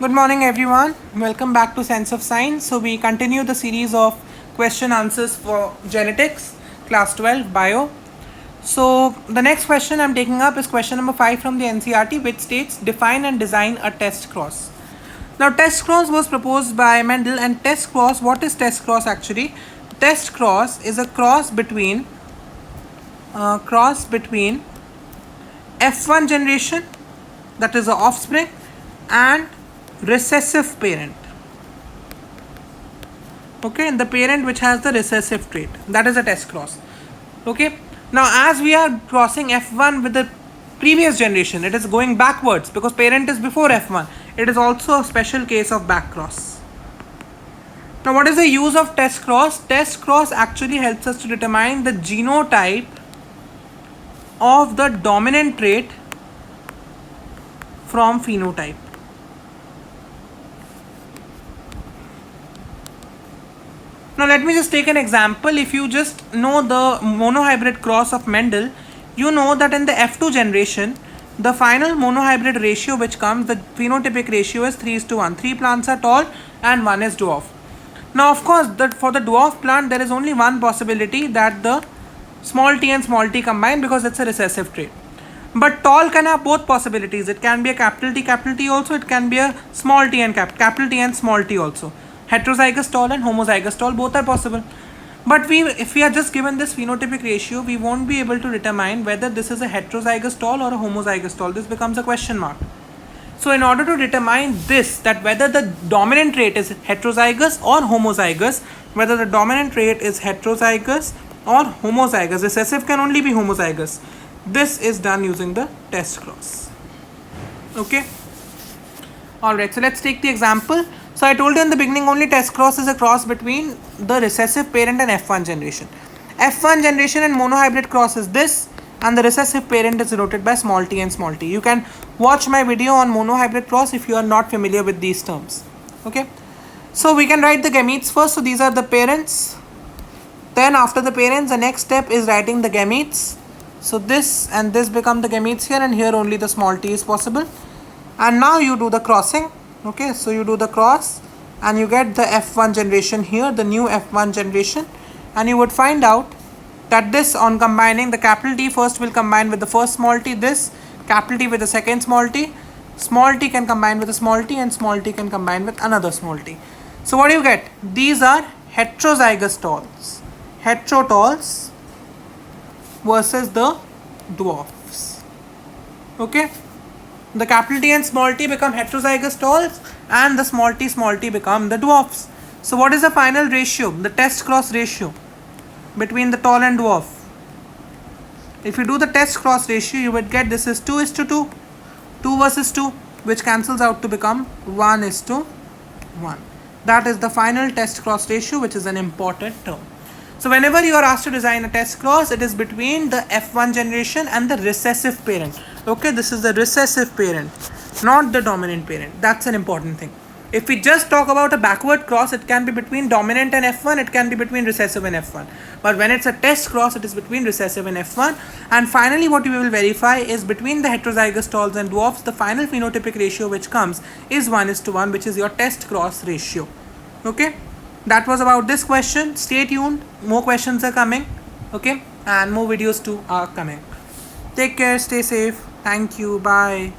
Good morning everyone. Welcome back to Sense of Science. So we continue the series of question answers for genetics, class 12 bio. So the next question I'm taking up is question number 5 from the NCERT, which states define and design a test cross. Now test cross was proposed by Mendel, and test cross, what is test cross actually? Test cross is a cross between F1 generation, that is the offspring, and recessive parent. Okay, and the parent which has the recessive trait, that is a test cross. Okay, now as we are crossing F1 with the previous generation, it is going backwards because parent is before F1. It is also a special case of back cross. Now what is the use of test cross? Test cross actually helps us to determine the genotype of the dominant trait from phenotype. Now let me just take an example. If you just know the monohybrid cross of Mendel, you know that in the F2 generation, the final monohybrid ratio which comes, the phenotypic ratio is 3:1. 3 plants are tall and 1 is dwarf. Now of course, for the dwarf plant, there is only one possibility, that the small t and small t combine, because it's a recessive trait. But tall can have both possibilities. It can be a capital T also. It can be a small t and capital T and small t also. Heterozygous tall and homozygous tall, both are possible. But if we are just given this phenotypic ratio, we won't be able to determine whether this is a heterozygous tall or a homozygous tall. This becomes a question mark. So in order to determine this, that whether the dominant trait is heterozygous or homozygous, whether the dominant trait is heterozygous or homozygous, recessive can only be homozygous, this is done using the test cross. Okay. Alright, so let's take the example. So I told you in the beginning, only test cross is a cross between the recessive parent and F1 generation. F1 generation and monohybrid cross is this, and the recessive parent is denoted by small t and small t. You can watch my video on monohybrid cross if you are not familiar with these terms. Okay. So we can write the gametes first. So these are the parents. Then after the parents, the next step is writing the gametes. So this and this become the gametes here, and here only the small t is possible. And now you do the crossing. Okay, so you do the cross and you get the F1 generation here, the new F1 generation, and you would find out that this, on combining, the capital T first will combine with the first small t, this capital T with the second small t can combine with a small t, and small t can combine with another small t. So what do you get? These are heterozygous talls, heterotalls versus the dwarfs. Okay. The capital T and small t become heterozygous talls, and the small t become the dwarfs. So what is the final ratio, the test cross ratio between the tall and dwarf? If you do the test cross ratio, you would get this is 2:2, 2 versus 2, which cancels out to become 1:1. That is the final test cross ratio, which is an important term. So whenever you are asked to design a test cross, it is between the F1 generation and the recessive parent. Okay, this is the recessive parent, not the dominant parent. That's an important thing. If we just talk about a backward cross, it can be between dominant and F1, it can be between recessive and F1. But when it's a test cross, it is between recessive and F1. And finally, what we will verify is between the heterozygous talls and dwarfs, the final phenotypic ratio which comes is 1:1, which is your test cross ratio. Okay. That was about this question. Stay tuned. More questions are coming. Okay. And more videos too are coming. Take care. Stay safe. Thank you. Bye.